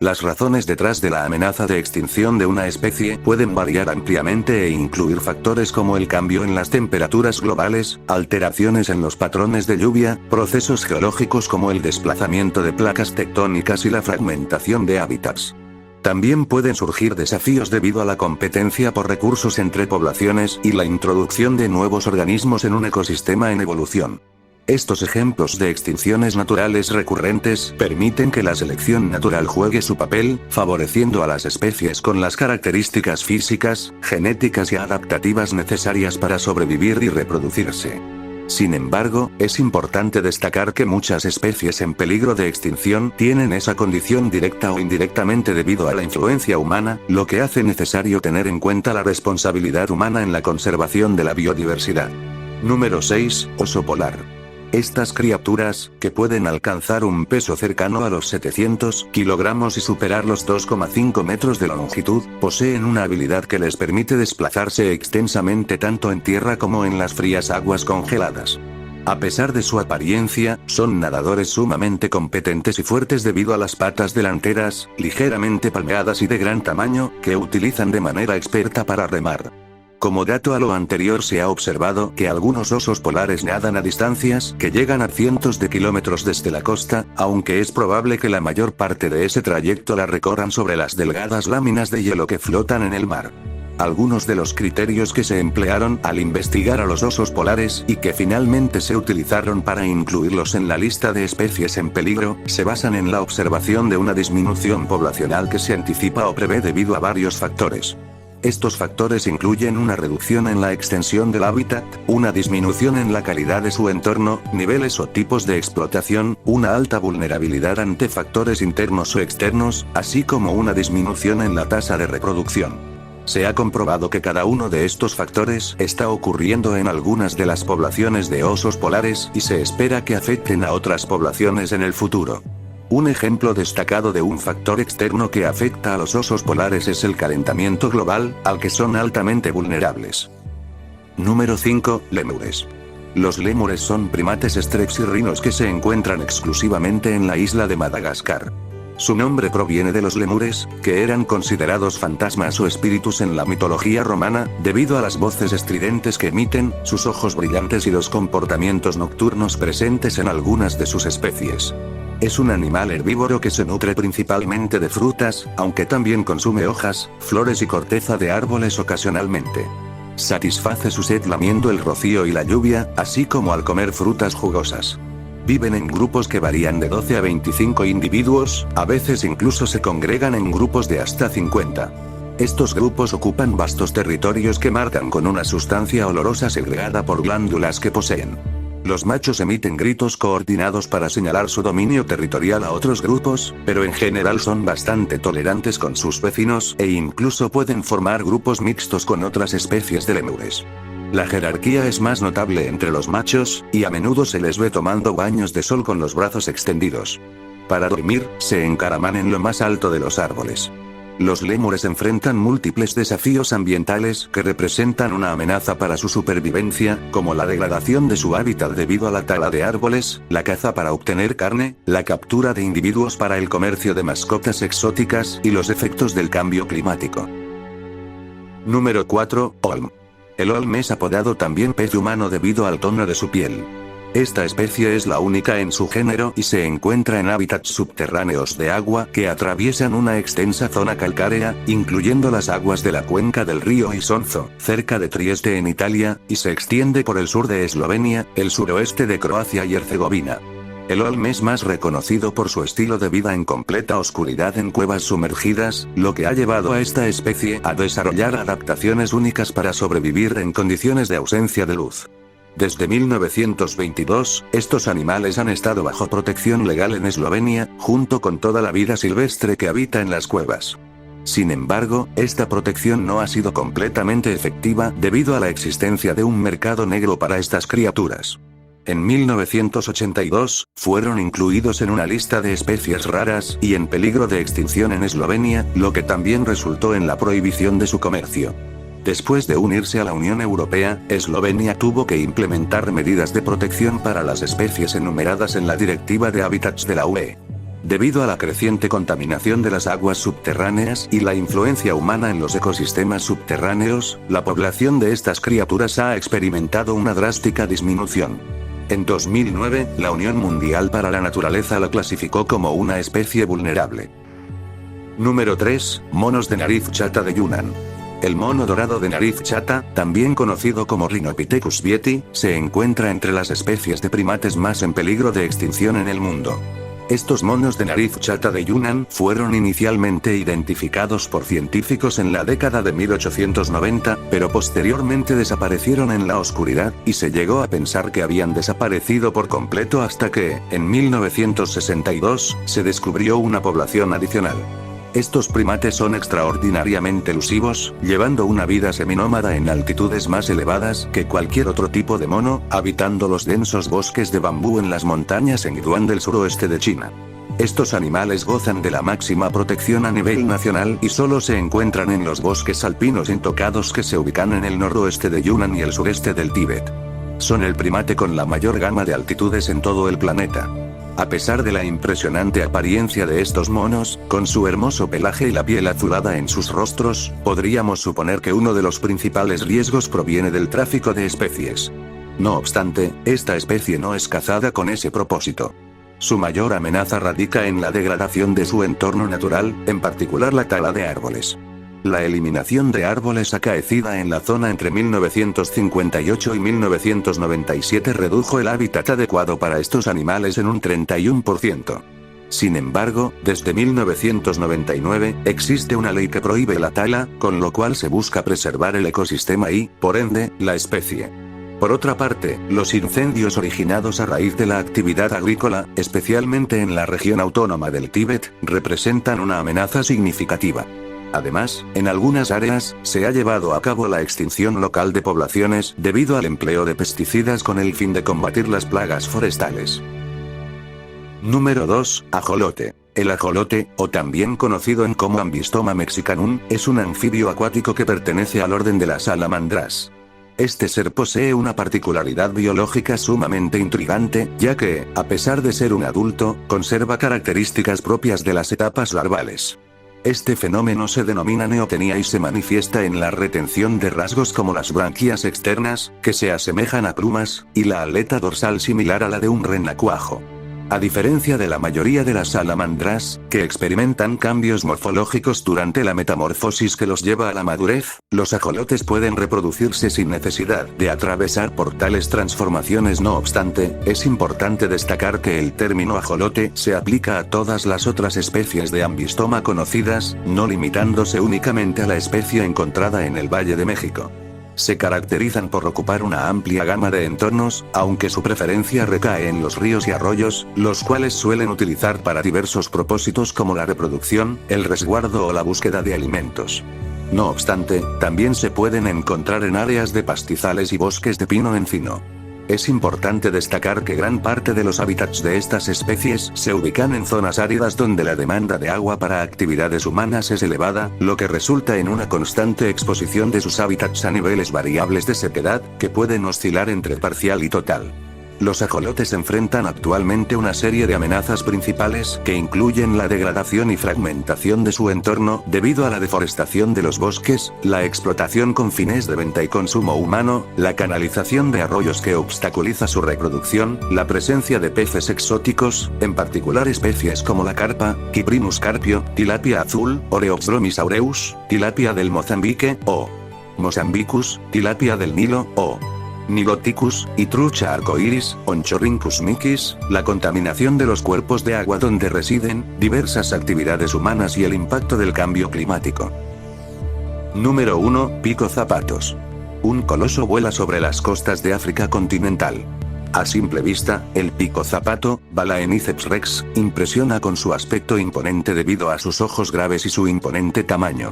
Las razones detrás de la amenaza de extinción de una especie pueden variar ampliamente e incluir factores como el cambio en las temperaturas globales, alteraciones en los patrones de lluvia, procesos geológicos como el desplazamiento de placas tectónicas y la fragmentación de hábitats. También pueden surgir desafíos debido a la competencia por recursos entre poblaciones y la introducción de nuevos organismos en un ecosistema en evolución. Estos ejemplos de extinciones naturales recurrentes permiten que la selección natural juegue su papel, favoreciendo a las especies con las características físicas, genéticas y adaptativas necesarias para sobrevivir y reproducirse. Sin embargo, es importante destacar que muchas especies en peligro de extinción tienen esa condición directa o indirectamente debido a la influencia humana, lo que hace necesario tener en cuenta la responsabilidad humana en la conservación de la biodiversidad. Número 6. Oso polar. Estas criaturas, que pueden alcanzar un peso cercano a los 700 kilogramos y superar los 2,5 metros de longitud, poseen una habilidad que les permite desplazarse extensamente tanto en tierra como en las frías aguas congeladas. A pesar de su apariencia, son nadadores sumamente competentes y fuertes debido a las patas delanteras, ligeramente palmeadas y de gran tamaño, que utilizan de manera experta para remar. Como dato a lo anterior, se ha observado que algunos osos polares nadan a distancias que llegan a cientos de kilómetros desde la costa, aunque es probable que la mayor parte de ese trayecto la recorran sobre las delgadas láminas de hielo que flotan en el mar. Algunos de los criterios que se emplearon al investigar a los osos polares y que finalmente se utilizaron para incluirlos en la lista de especies en peligro, se basan en la observación de una disminución poblacional que se anticipa o prevé debido a varios factores. Estos factores incluyen una reducción en la extensión del hábitat, una disminución en la calidad de su entorno, niveles o tipos de explotación, una alta vulnerabilidad ante factores internos o externos, así como una disminución en la tasa de reproducción. Se ha comprobado que cada uno de estos factores está ocurriendo en algunas de las poblaciones de osos polares y se espera que afecten a otras poblaciones en el futuro. Un ejemplo destacado de un factor externo que afecta a los osos polares es el calentamiento global, al que son altamente vulnerables. Número 5. Lémures. Los lémures son primates estrepsirrinos que se encuentran exclusivamente en la isla de Madagascar. Su nombre proviene de los lémures, que eran considerados fantasmas o espíritus en la mitología romana, debido a las voces estridentes que emiten, sus ojos brillantes y los comportamientos nocturnos presentes en algunas de sus especies. Es un animal herbívoro que se nutre principalmente de frutas, aunque también consume hojas, flores y corteza de árboles ocasionalmente. Satisface su sed lamiendo el rocío y la lluvia, así como al comer frutas jugosas. Viven en grupos que varían de 12 a 25 individuos, a veces incluso se congregan en grupos de hasta 50. Estos grupos ocupan vastos territorios que marcan con una sustancia olorosa segregada por glándulas que poseen. Los machos emiten gritos coordinados para señalar su dominio territorial a otros grupos, pero en general son bastante tolerantes con sus vecinos e incluso pueden formar grupos mixtos con otras especies de lémures. La jerarquía es más notable entre los machos, y a menudo se les ve tomando baños de sol con los brazos extendidos. Para dormir, se encaraman en lo más alto de los árboles. Los lémures enfrentan múltiples desafíos ambientales que representan una amenaza para su supervivencia, como la degradación de su hábitat debido a la tala de árboles, la caza para obtener carne, la captura de individuos para el comercio de mascotas exóticas y los efectos del cambio climático. Número 4. Olm. El olm es apodado también pez humano debido al tono de su piel. Esta especie es la única en su género y se encuentra en hábitats subterráneos de agua que atraviesan una extensa zona calcárea, incluyendo las aguas de la cuenca del río Isonzo, cerca de Trieste en Italia, y se extiende por el sur de Eslovenia, el suroeste de Croacia y Herzegovina. El olm es más reconocido por su estilo de vida en completa oscuridad en cuevas sumergidas, lo que ha llevado a esta especie a desarrollar adaptaciones únicas para sobrevivir en condiciones de ausencia de luz. Desde 1922, estos animales han estado bajo protección legal en Eslovenia, junto con toda la vida silvestre que habita en las cuevas. Sin embargo, esta protección no ha sido completamente efectiva debido a la existencia de un mercado negro para estas criaturas. En 1982, fueron incluidos en una lista de especies raras y en peligro de extinción en Eslovenia, lo que también resultó en la prohibición de su comercio. Después de unirse a la Unión Europea, Eslovenia tuvo que implementar medidas de protección para las especies enumeradas en la Directiva de Hábitats de la UE. Debido a la creciente contaminación de las aguas subterráneas y la influencia humana en los ecosistemas subterráneos, la población de estas criaturas ha experimentado una drástica disminución. En 2009, la Unión Mundial para la Naturaleza la clasificó como una especie vulnerable. Número 3. Monos de nariz chata de Yunnan. El mono dorado de nariz chata, también conocido como Rhinopithecus vieti, se encuentra entre las especies de primates más en peligro de extinción en el mundo. Estos monos de nariz chata de Yunnan fueron inicialmente identificados por científicos en la década de 1890, pero posteriormente desaparecieron en la oscuridad, y se llegó a pensar que habían desaparecido por completo hasta que, en 1962, se descubrió una población adicional. Estos primates son extraordinariamente elusivos, llevando una vida seminómada en altitudes más elevadas que cualquier otro tipo de mono, habitando los densos bosques de bambú en las montañas en Guiyuan del suroeste de China. Estos animales gozan de la máxima protección a nivel nacional y solo se encuentran en los bosques alpinos intocados que se ubican en el noroeste de Yunnan y el sureste del Tíbet. Son el primate con la mayor gama de altitudes en todo el planeta. A pesar de la impresionante apariencia de estos monos, con su hermoso pelaje y la piel azulada en sus rostros, podríamos suponer que uno de los principales riesgos proviene del tráfico de especies. No obstante, esta especie no es cazada con ese propósito. Su mayor amenaza radica en la degradación de su entorno natural, en particular la tala de árboles. La eliminación de árboles acaecida en la zona entre 1958 y 1997 redujo el hábitat adecuado para estos animales en un 31%. Sin embargo, desde 1999, existe una ley que prohíbe la tala, con lo cual se busca preservar el ecosistema y, por ende, la especie. Por otra parte, los incendios originados a raíz de la actividad agrícola, especialmente en la región autónoma del Tíbet, representan una amenaza significativa. Además, en algunas áreas, se ha llevado a cabo la extinción local de poblaciones debido al empleo de pesticidas con el fin de combatir las plagas forestales. Número 2. Ajolote. El ajolote, o también conocido como Ambystoma mexicanum, es un anfibio acuático que pertenece al orden de las salamandras. Este ser posee una particularidad biológica sumamente intrigante, ya que, a pesar de ser un adulto, conserva características propias de las etapas larvales. Este fenómeno se denomina neotenia y se manifiesta en la retención de rasgos como las branquias externas, que se asemejan a plumas, y la aleta dorsal similar a la de un renacuajo. A diferencia de la mayoría de las salamandras, que experimentan cambios morfológicos durante la metamorfosis que los lleva a la madurez, los ajolotes pueden reproducirse sin necesidad de atravesar por tales transformaciones. No obstante, es importante destacar que el término ajolote se aplica a todas las otras especies de Ambystoma conocidas, no limitándose únicamente a la especie encontrada en el Valle de México. Se caracterizan por ocupar una amplia gama de entornos, aunque su preferencia recae en los ríos y arroyos, los cuales suelen utilizar para diversos propósitos como la reproducción, el resguardo o la búsqueda de alimentos. No obstante, también se pueden encontrar en áreas de pastizales y bosques de pino encino. Es importante destacar que gran parte de los hábitats de estas especies se ubican en zonas áridas donde la demanda de agua para actividades humanas es elevada, lo que resulta en una constante exposición de sus hábitats a niveles variables de sequedad, que pueden oscilar entre parcial y total. Los ajolotes enfrentan actualmente una serie de amenazas principales que incluyen la degradación y fragmentación de su entorno debido a la deforestación de los bosques, la explotación con fines de venta y consumo humano, la canalización de arroyos que obstaculiza su reproducción, la presencia de peces exóticos, en particular especies como la carpa, Cyprinus carpio, tilapia azul, Oreops aureus, tilapia del Mozambique, o Mozambicus, tilapia del Nilo, o Niloticus, y trucha arcoiris, Onchorhynchus micis, la contaminación de los cuerpos de agua donde residen, diversas actividades humanas y el impacto del cambio climático. Número 1. Pico zapatos. Un coloso vuela sobre las costas de África continental. A simple vista, el pico zapato, Balaeniceps rex, impresiona con su aspecto imponente debido a sus ojos graves y su imponente tamaño.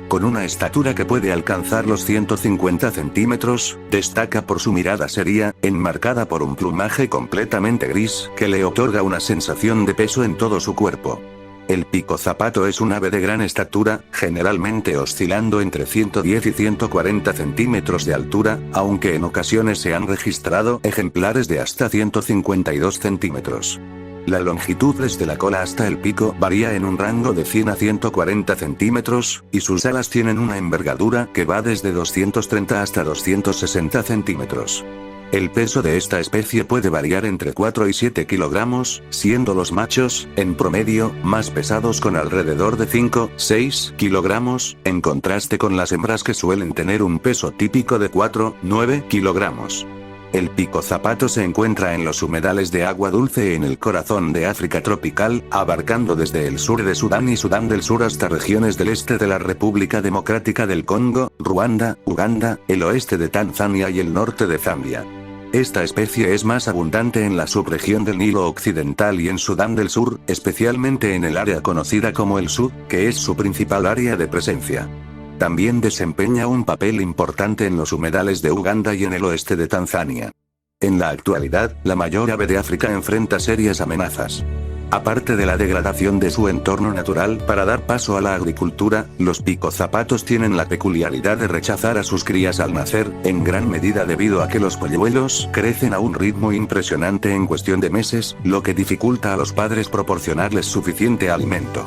Con una estatura que puede alcanzar los 150 centímetros, destaca por su mirada seria, enmarcada por un plumaje completamente gris, que le otorga una sensación de peso en todo su cuerpo. El pico zapato es un ave de gran estatura, generalmente oscilando entre 110 y 140 centímetros de altura, aunque en ocasiones se han registrado ejemplares de hasta 152 centímetros. La longitud desde la cola hasta el pico varía en un rango de 100 a 140 centímetros, y sus alas tienen una envergadura que va desde 230 hasta 260 centímetros. El peso de esta especie puede variar entre 4 y 7 kilogramos, siendo los machos, en promedio, más pesados con alrededor de 5-6 kilogramos, en contraste con las hembras que suelen tener un peso típico de 4-9 kilogramos. El pico zapato se encuentra en los humedales de agua dulce en el corazón de África tropical, abarcando desde el sur de Sudán y Sudán del Sur hasta regiones del este de la República Democrática del Congo, Ruanda, Uganda, el oeste de Tanzania y el norte de Zambia. Esta especie es más abundante en la subregión del Nilo Occidental y en Sudán del Sur, especialmente en el área conocida como el Sud, que es su principal área de presencia. También desempeña un papel importante en los humedales de Uganda y en el oeste de Tanzania. En la actualidad, la mayor ave de África enfrenta serias amenazas. Aparte de la degradación de su entorno natural para dar paso a la agricultura, los picozapatos tienen la peculiaridad de rechazar a sus crías al nacer, en gran medida debido a que los polluelos crecen a un ritmo impresionante en cuestión de meses, lo que dificulta a los padres proporcionarles suficiente alimento.